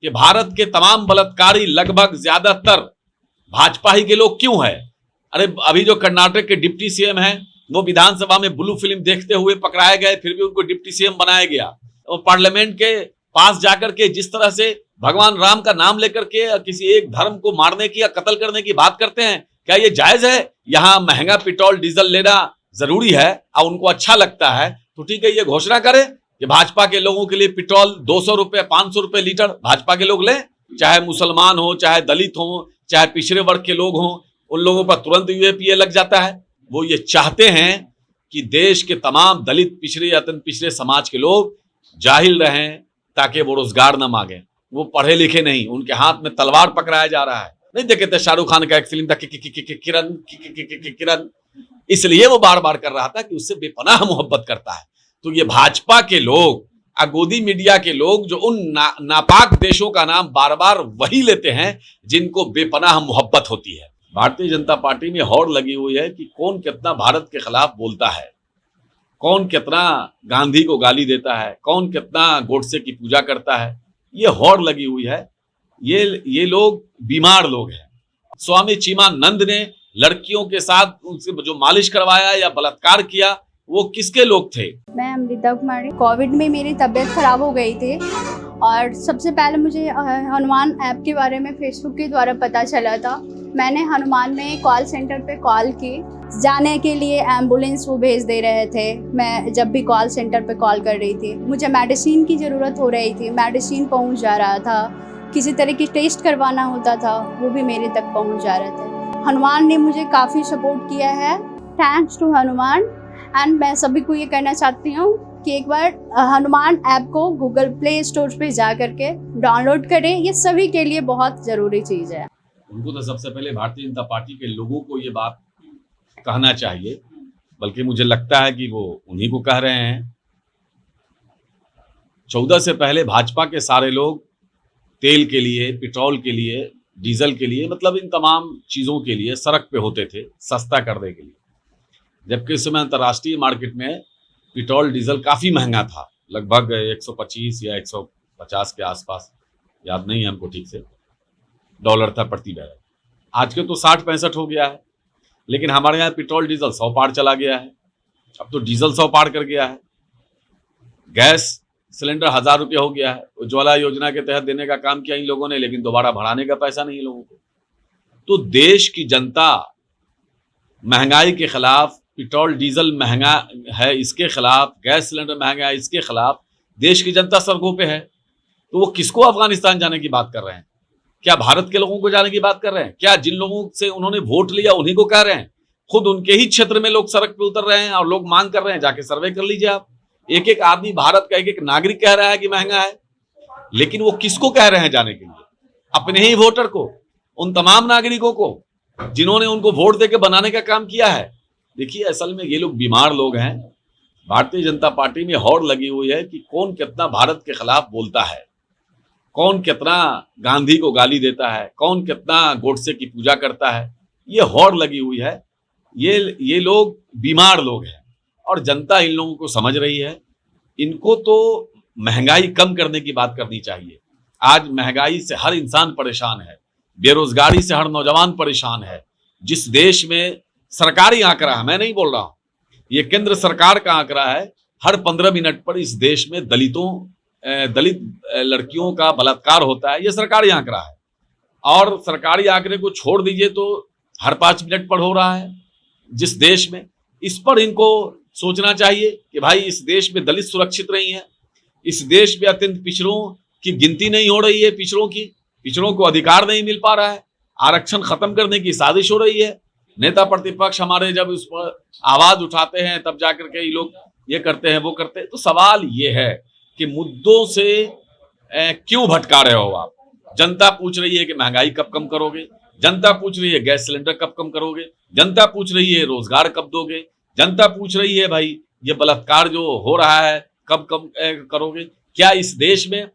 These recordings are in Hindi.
कि भारत के तमाम बलात्कारी लगभग ज्यादातर भाजपा ही के लोग क्यों है। अरे अभी जो कर्नाटक के डिप्टी सीएम हैं वो विधानसभा में ब्लू फिल्म देखते हुए पकड़ाए गए, फिर भी उनको डिप्टी सीएम बनाया गया। और पार्लियामेंट के पास जाकर के जिस तरह से भगवान राम का नाम लेकर के किसी एक धर्म को मारने की या कत्ल करने की बात करते हैं, क्या ये जायज है? यहाँ महंगा पेट्रोल डीजल लेना जरूरी है और उनको अच्छा लगता है तो ठीक है, ये घोषणा करें कि भाजपा के लोगों के लिए पेट्रोल 200 रुपए 500 रुपए लीटर भाजपा के लोग लें, चाहे मुसलमान हो, चाहे दलित हो, चाहे पिछड़े वर्ग के लोग हों, उन लोगों पर तुरंत यूएपीए लग जाता है। वो ये चाहते हैं कि देश के तमाम दलित, पिछड़े या अत्यंत पिछड़े समाज के लोग जाहिल रहें ताकि वो रोजगार न मांगे। वो पढ़े लिखे नहीं, उनके हाथ में तलवार पकड़ाया जा रहा है। नहीं देखे थे शाहरुख खान का एक फिल्म था किरण किरण, इसलिए वो बार बार कर रहा था कि उससे बेपनाह मोहब्बत करता है। तो ये भाजपा के लोग, अगोदी मीडिया के लोग जो उन नापाक देशों का नाम बार बार वही लेते हैं जिनको बेपनाह मोहब्बत होती है। भारतीय जनता पार्टी में होड़ लगी हुई है कि कौन कितना भारत के खिलाफ बोलता है, कौन कितना गांधी को गाली देता है, कौन कितना गोडसे की पूजा करता है। ये होड़ लगी हुई है। ये लोग बीमार लोग हैं। स्वामी चिमानंद ने लड़कियों के साथ उनसे जो मालिश करवाया या बलात्कार किया, वो किसके लोग थे? मैं अमृता कुमारी। कोविड में मेरी तबीयत खराब हो गई थी और सबसे पहले मुझे हनुमान ऐप के बारे में फेसबुक के द्वारा पता चला था। मैंने हनुमान में कॉल सेंटर पे कॉल की, जाने के लिए एम्बुलेंस वो भेज दे रहे थे। मैं जब भी कॉल सेंटर पे कॉल कर रही थी, मुझे मेडिसिन की ज़रूरत हो रही थी, मेडिसिन पहुंच जा रहा था। किसी तरह की टेस्ट करवाना होता था, वो भी मेरे तक पहुंच जा रहे थे। हनुमान ने मुझे काफ़ी सपोर्ट किया है। Thanks to Hanuman. एंड मैं सभी को ये कहना चाहती हूँ कि एक बार हनुमान ऐप को गूगल प्ले स्टोर पे जा करके डाउनलोड करें। ये सभी के लिए बहुत ज़रूरी चीज़ है। उनको तो सबसे पहले भारतीय जनता पार्टी के लोगों को ये बात कहना चाहिए, बल्कि मुझे लगता है कि वो उन्हीं को कह रहे हैं। 14 से पहले भाजपा के सारे लोग तेल के लिए, पेट्रोल के लिए, डीजल के लिए, मतलब इन तमाम चीज़ों के लिए सड़क पे होते थे सस्ता करने के लिए। जबकि इस समय अंतर्राष्ट्रीय मार्केट में पेट्रोल डीजल काफ़ी महंगा था, लगभग 125 या 150 के आसपास, याद नहीं है हमको ठीक से, डॉलर था प्रति बैरल। आज के तो 60-65 हो गया है। लेकिन हमारे यहाँ पेट्रोल डीजल 100 पार चला गया है। अब तो डीजल 100 पार कर गया है। गैस सिलेंडर 1000 रुपये हो गया है। उज्ज्वला योजना के तहत देने का काम किया इन लोगों ने, लेकिन दोबारा बढ़ाने का पैसा नहीं लोगों को। तो देश की जनता महंगाई के खिलाफ, पेट्रोल डीजल महंगा है इसके खिलाफ, गैस सिलेंडर महंगा है इसके खिलाफ देश की जनता सड़कों पे है। तो वो किसको अफगानिस्तान जाने की बात कर रहे हैं? क्या भारत के लोगों को जाने की बात कर रहे हैं? क्या जिन लोगों से उन्होंने वोट लिया उन्हीं को कह रहे हैं? खुद उनके ही क्षेत्र में लोग सड़क पे उतर रहे हैं और लोग मांग कर रहे हैं। जाके सर्वे कर लीजिए आप। एक एक आदमी, भारत का एक एक नागरिक कह रहा है कि महंगा है, लेकिन वो किसको कह रहे हैं जाने के लिए? अपने ही वोटर को, उन तमाम नागरिकों को जिन्होंने उनको वोट देकर बनाने का काम किया है। देखिए, असल में ये लोग बीमार लोग हैं। भारतीय जनता पार्टी में होड़ लगी हुई है कि कौन कितना भारत के खिलाफ बोलता है, कौन कितना गांधी को गाली देता है, कौन कितना गोडसे की पूजा करता है। ये होड़ लगी हुई है। ये लोग बीमार लोग हैं और जनता इन लोगों को समझ रही है। इनको तो महंगाई कम करने की बात करनी चाहिए। आज महंगाई से हर इंसान परेशान है, बेरोजगारी से हर नौजवान परेशान है। जिस देश में सरकारी आंकड़ा है, मैं नहीं बोल रहा हूं, ये केंद्र सरकार का आंकड़ा है, हर 15 मिनट पर इस देश में दलित लड़कियों का बलात्कार होता है। ये सरकारी आंकड़ा है। और सरकारी आंकड़े को छोड़ दीजिए तो हर 5 मिनट पर हो रहा है जिस देश में। इस पर इनको सोचना चाहिए कि भाई इस देश में दलित सुरक्षित नहीं है, इस देश में अत्यंत पिछड़ों की गिनती नहीं हो रही है, पिछड़ों को अधिकार नहीं मिल पा रहा है, आरक्षण खत्म करने की साजिश हो रही है। नेता प्रतिपक्ष हमारे जब उस पर आवाज उठाते हैं तब जाकर के ये लोग ये करते हैं, वो करते हैं। तो सवाल ये है कि मुद्दों से क्यों भटका रहे हो आप? जनता पूछ रही है कि महंगाई कब कम करोगे, जनता पूछ रही है गैस सिलेंडर कब कम करोगे, जनता पूछ रही है रोजगार कब दोगे, जनता पूछ रही है भाई ये बलात्कार जो हो रहा है कब कम करोगे। क्या इस देश में,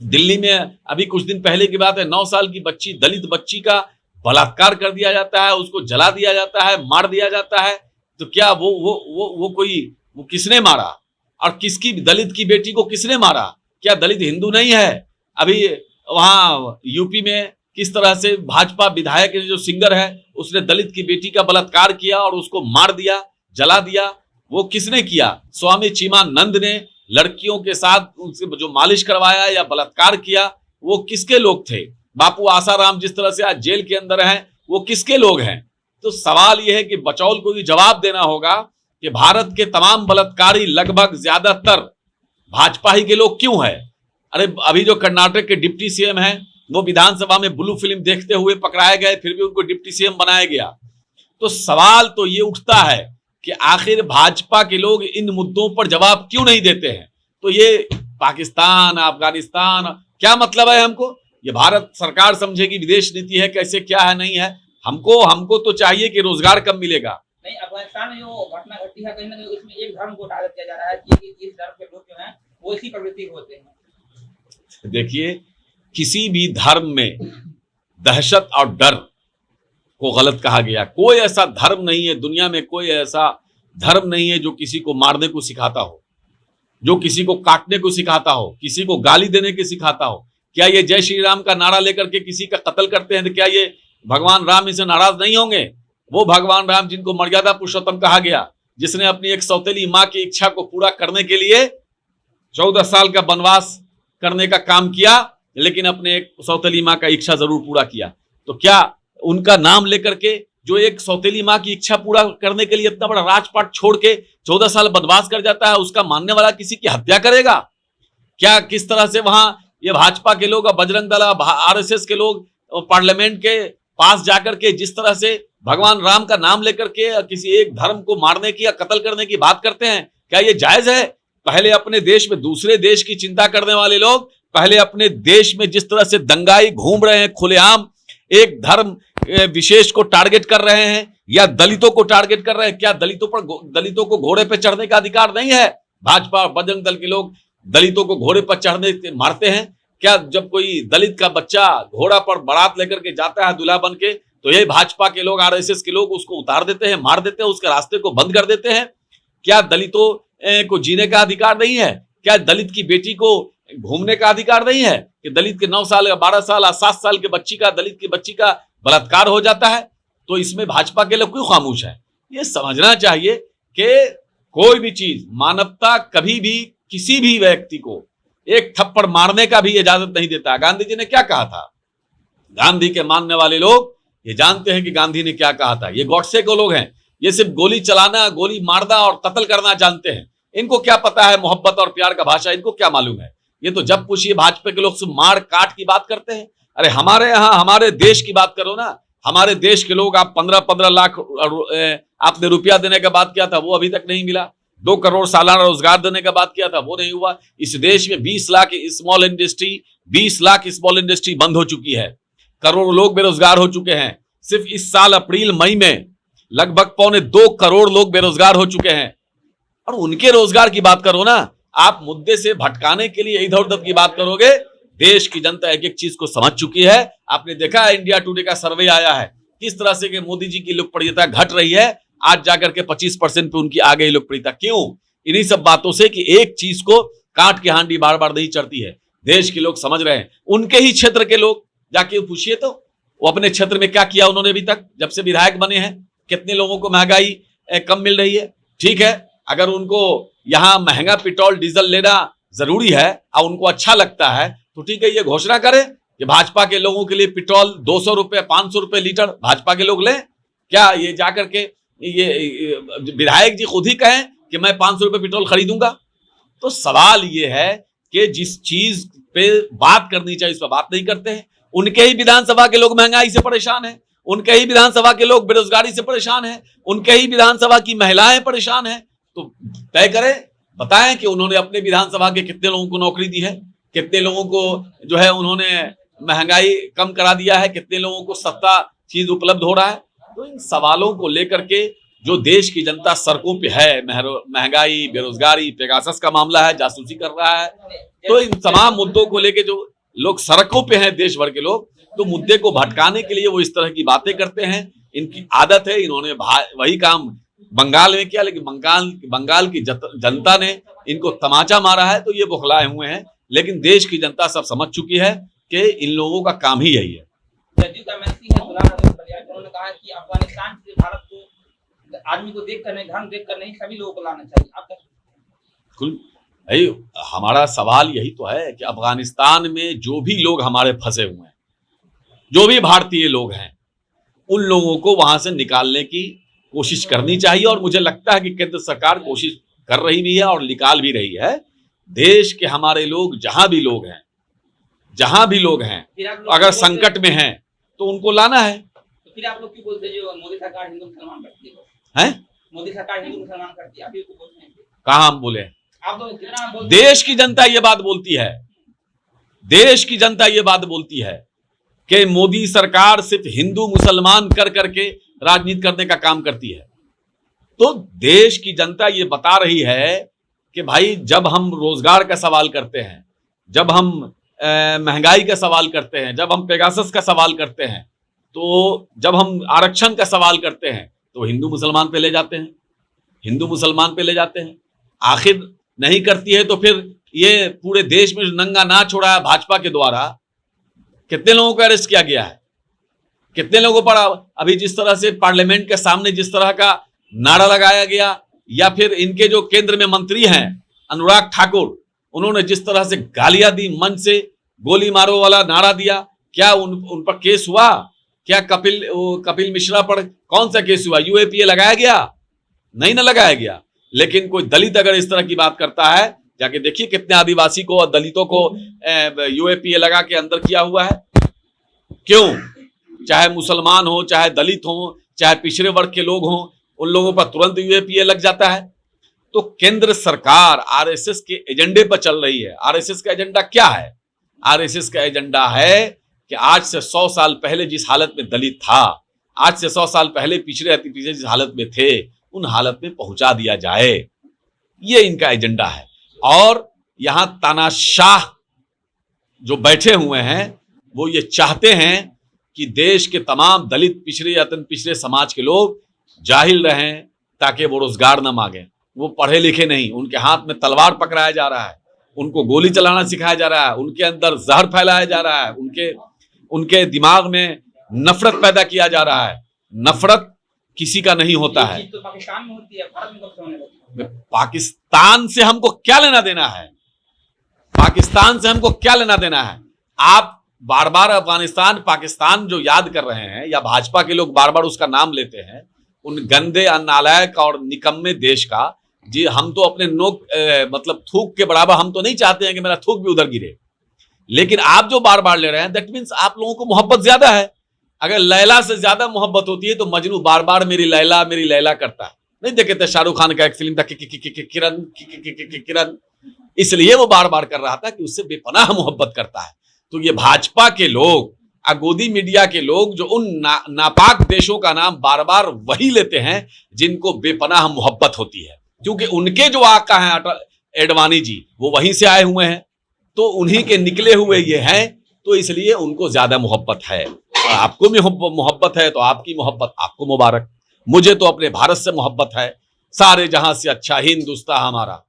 दिल्ली में अभी कुछ दिन पहले की बात है, 9 साल की बच्ची, दलित बच्ची का बलात्कार कर दिया जाता है, उसको जला दिया जाता है, मार दिया जाता है। तो क्या वो किसने मारा? और किसकी, दलित की बेटी को किसने मारा? क्या दलित हिंदू नहीं है? अभी वहां यूपी में किस तरह से भाजपा विधायक जो सिंगर है उसने दलित की बेटी का बलात्कार किया और उसको मार दिया, जला दिया। वो किसने किया? स्वामी चिमानंद ने लड़कियों के साथ उनसे जो मालिश करवाया या बलात्कार किया, वो किसके लोग थे? बापू आसाराम जिस तरह से आज जेल के अंदर हैं, वो किसके लोग हैं? तो सवाल यह है कि बचौल को भी जवाब देना होगा कि भारत के तमाम बलात्कारी लगभग ज्यादातर भाजपा ही के लोग क्यों है? अरे अभी जो कर्नाटक के डिप्टी सीएम हैं वो विधानसभा में ब्लू फिल्म देखते हुए पकड़ाए गए, फिर भी उनको डिप्टी सीएम बनाया गया। तो सवाल तो ये उठता है कि आखिर भाजपा के लोग इन मुद्दों पर जवाब क्यों नहीं देते हैं? तो ये पाकिस्तान, अफगानिस्तान, क्या मतलब है हमको? ये भारत सरकार समझेगी विदेश नीति है, कैसे क्या है नहीं है। हमको तो चाहिए कि रोजगार कब मिलेगा। नहीं, अफगानिस्तान में जो घटना घटी है कहीं ना कहीं उसमें एक धर्म को टारगेट किया जा रहा है कि इस धर्म के लोग जो हैं वो इसी प्रवृत्ति के होते हैं। देखिए, किसी भी धर्म में दहशत और डर को गलत कहा गया। कोई ऐसा धर्म नहीं है दुनिया में, कोई ऐसा धर्म नहीं है जो किसी को मारने को सिखाता हो, जो किसी को काटने को सिखाता हो, किसी को गाली देने को सिखाता हो। क्या ये जय श्री राम का नारा लेकर के किसी का कत्ल करते हैं तो क्या ये भगवान राम इनसे नाराज नहीं होंगे? वो भगवान राम जिनको मर्यादा पुरुषोत्तम कहा गया, जिसने अपनी एक सौतेली मां की इच्छा को पूरा करने के लिए 14 साल का वनवास करने का काम किया, लेकिन अपने एक सौतेली मां का इच्छा जरूर पूरा किया। तो क्या उनका नाम लेकर के जो एक सौतेली मां की इच्छा पूरा करने के लिए इतना बड़ा राजपाट छोड़ के 14 साल वनवास कर जाता है, उसका मानने वाला किसी की हत्या करेगा क्या? किस तरह से वहां ये भाजपा के लोग, बजरंग दल, आरएसएस के लोग पार्लियामेंट के पास जाकर के जिस तरह से भगवान राम का नाम लेकर के किसी एक धर्म को मारने की या कत्ल करने की बात करते हैं, क्या ये जायज है? पहले अपने देश में दूसरे देश की चिंता करने वाले लोग पहले अपने देश में जिस तरह से दंगाई घूम रहे हैं, खुलेआम एक धर्म विशेष को टारगेट कर रहे हैं या दलितों को टारगेट कर रहे हैं, क्या दलितों को घोड़े पर चढ़ने का अधिकार नहीं है? भाजपा बजरंग दल के लोग दलितों को घोड़े पर चढ़ने मारते हैं क्या? जब कोई दलित का बच्चा घोड़ा पर बारात लेकर के जाता है दूल्हा बन के, तो ये भाजपा के लोग, आरएसएस के लोग उसको उतार देते हैं, मार देते हैं, उसके रास्ते को बंद कर देते हैं। क्या दलितों को जीने का अधिकार नहीं है? क्या दलित की बेटी को घूमने का अधिकार नहीं है कि दलित के 9 साल, 12 साल, 7 साल के बच्ची का, दलित की बच्ची का बलात्कार हो जाता है? तो इसमें भाजपा के लोग क्यों खामोश है? ये समझना चाहिए कि कोई भी चीज, मानवता कभी भी किसी भी व्यक्ति को एक थप्पड़ मारने का भी इजाजत नहीं देता। गांधी जी ने क्या कहा था? गांधी के मानने वाले लोग ये जानते हैं कि गांधी ने क्या कहा था। ये गॉडसे के लोग हैं, ये सिर्फ गोली चलाना, गोली मारना और कत्ल करना जानते हैं। इनको क्या पता है मोहब्बत और प्यार का भाषा? इनको क्या मालूम है? ये तो जब पूछिए भाजपा के लोग से मार काट की बात करते हैं। अरे हमारे यहाँ, हमारे देश की बात करो ना। हमारे देश के लोग, आप 15-15 लाख आपने रुपया देने का बात किया था, वो अभी तक नहीं मिला। 2 करोड़ सालाना रोजगार देने का बात किया था, वो नहीं हुआ। इस देश में 20 लाख स्मॉल इंडस्ट्री बंद हो चुकी है। करोड़ों लोग बेरोजगार हो चुके हैं। सिर्फ इस साल अप्रैल मई में लगभग 2.25 करोड़ लोग बेरोजगार हो चुके हैं। और उनके रोजगार की बात करो ना। आप मुद्दे से भटकाने के लिए इधर उधर की बात करोगे। देश की जनता एक एक चीज को समझ चुकी है। आपने देखा है, इंडिया टुडे का सर्वे आया है किस तरह से कि मोदी जी की लोकप्रियता घट रही है। आज जाकर के 25% पे उनकी आ गई लोकप्रियता। क्यों? इन्हीं सब बातों से कि एक चीज को काट के हांडी बार बार नहीं चढ़ती है। देश के लोग समझ रहे हैं। उनके ही क्षेत्र के लोग जाके पूछिए तो वो अपने क्षेत्र में क्या किया उन्होंने अभी तक, जब से विधायक बने हैं। कितने लोगों को महंगाई कम मिल रही है? ठीक है, अगर उनको यहाँ महंगा पेट्रोल डीजल लेना जरूरी है और उनको अच्छा लगता है तो ठीक है, ये घोषणा करें कि भाजपा के लोगों के लिए पेट्रोल 200 रुपए, 500 रुपए लीटर भाजपा के लोग लें। क्या ये जाकर के ये विधायक जी खुद ही कहें कि मैं 500 रुपए पेट्रोल खरीदूंगा? तो सवाल ये है कि जिस चीज पे बात करनी चाहिए उस पर बात नहीं करते हैं। उनके ही विधानसभा के लोग महंगाई से परेशान हैं, उनके ही विधानसभा के लोग बेरोजगारी से परेशान हैं, उनके ही विधानसभा की महिलाएं परेशान हैं। तो तय करें, बताएं कि उन्होंने अपने विधानसभा के कितने लोगों को नौकरी दी है, कितने लोगों को जो है उन्होंने महंगाई कम करा दिया है, कितने लोगों को सस्ता चीज उपलब्ध हो रहा है। तो इन सवालों को लेकर के जो देश की जनता सड़कों पे है, महंगाई, बेरोजगारी, पेगासस का मामला है, जासूसी कर रहा है, तो इन तमाम मुद्दों को लेकर जो लोग सड़कों पे हैं देश भर के लोग, तो मुद्दे को भटकाने के लिए वो इस तरह की बातें करते हैं। इनकी आदत है। इन्होंने वही काम बंगाल में किया, लेकिन बंगाल की जनता ने इनको तमाचा मारा है तो ये बौखलाए हुए हैं। लेकिन देश की जनता सब समझ चुकी है कि इन लोगों का काम ही यही है। जदयू का एमएलसी है गुलाम नबी आजाद, उन्होंने कहा है कि अफगानिस्तान से भारत को आदमी को देखकर नहीं, धर्म देखकर नहीं, सभी लोगों को लाना चाहिए। आप क्या बिल्कुल भाई, हमारा सवाल यही तो है कि अफगानिस्तान में जो भी लोग हमारे फंसे हुए हैं, जो भी भारतीय लोग हैं, उन लोगों को वहां से निकालने की कोशिश करनी चाहिए। और मुझे लगता है कि केंद्र सरकार कोशिश कर रही भी है और निकाल भी रही है। देश के हमारे लोग जहां भी लोग हैं, फिर आप लोग अगर संकट में हैं तो उनको लाना है। तो फिर आप लोग क्यों बोलते हैं जो मोदी सरकार हिंदू मुसलमान करती है? मोदी सरकार हिंदू मुसलमान करती है, आप ये क्यों बोलते हैं? कहाँ हम बोले? आप लोग कितना बोलते हैं? देश की जनता ये बात बोलती है, देश की जनता ये बात बोलती है कि मोदी सरकार सिर्फ हिंदू मुसलमान कर करके राजनीति करने का काम करती है। तो देश की जनता ये बता रही है कि भाई, जब हम रोजगार का सवाल करते हैं, जब हम महंगाई का सवाल करते हैं, जब हम पेगासस का सवाल करते हैं, तो जब हम आरक्षण का सवाल करते हैं, तो हिंदू मुसलमान पे ले जाते हैं, हिंदू मुसलमान पे ले जाते हैं। आखिर नहीं करती है तो फिर ये पूरे देश में नंगा नाच हो रहा है भाजपा के द्वारा। कितने लोगों को अरेस्ट किया गया है, कितने लोगों पर अभी जिस तरह से पार्लियामेंट के सामने जिस तरह का नारा लगाया गया, या फिर इनके जो केंद्र में मंत्री हैं अनुराग ठाकुर, उन्होंने जिस तरह से गालियां दी, मन से गोली मारो वाला नारा दिया, क्या उन पर केस हुआ? क्या कपिल मिश्रा पर कौन सा केस हुआ? यूएपीए लगाया गया? नहीं ना लगाया गया। लेकिन कोई दलित अगर इस तरह की बात करता है, जाके देखिए कितने आदिवासी को और दलितों को यूएपीए लगा के अंदर किया हुआ है। क्यों? चाहे मुसलमान हो, चाहे दलित हो, चाहे पिछड़े वर्ग के लोग हों, उन लोगों पर तुरंत यूएपीए लग जाता है। तो केंद्र सरकार आरएसएस के एजेंडे पर चल रही है। आरएसएस का एजेंडा क्या है? आरएसएस का एजेंडा है कि आज से 100 साल पहले जिस हालत में दलित था, आज से 100 साल पहले पिछड़े जिस हालत में थे, उन हालत में पहुंचा दिया जाए। ये इनका एजेंडा है। और यहां तानाशाह जो बैठे हुए हैं, वो ये चाहते हैं कि देश के तमाम दलित, पिछड़े, अत्यंत पिछड़े समाज के लोग जाहिल रहें, ताकि वो रोजगार न मांगे। वो पढ़े लिखे नहीं, उनके हाथ में तलवार पकड़ाया जा रहा है, उनको गोली चलाना सिखाया जा रहा है, उनके अंदर जहर फैलाया जा रहा है, उनके दिमाग में नफरत पैदा किया जा रहा है। नफरत किसी का नहीं होता है। तो पाकिस्तान में होती है, भारत में कब से होने लगी? पाकिस्तान से हमको क्या लेना देना है? पाकिस्तान से हमको क्या लेना देना है? आप बार बार अफगानिस्तान, पाकिस्तान जो याद कर रहे हैं, या भाजपा के लोग बार बार उसका नाम लेते हैं, उन गंदे, नालायक और निकम्मे देश का। जी, हम तो अपने मतलब थूक के बराबर हम तो नहीं चाहते हैं कि मेरा थूक भी उधर गिरे, लेकिन आप जो बार बार ले रहे हैं, दैट मीन्स आप लोगों को मोहब्बत ज्यादा है। अगर लैला से ज्यादा मोहब्बत होती है तो मजनू बार बार मेरी लैला करता है। नहीं देखे थे शाहरुख खान का एक फिल्म था किरण, इसलिए वो बार बार कर रहा था कि उससे बेपनाह मोहब्बत करता है। तो ये भाजपा के लोग, अगोदी मीडिया के लोग, जो उन नापाक देशों का नाम बार बार वही लेते हैं जिनको बेपनाह मोहब्बत होती है, क्योंकि उनके जो आका हैं अटल एडवाणी जी, वो वहीं से आए हुए हैं, तो उन्हीं के निकले हुए ये हैं, तो इसलिए उनको ज्यादा मोहब्बत है। और आपको भी मोहब्बत है तो आपकी मोहब्बत आपको मुबारक। मुझे तो अपने भारत से मोहब्बत है, सारे जहां से अच्छा हिंदुस्तान हमारा।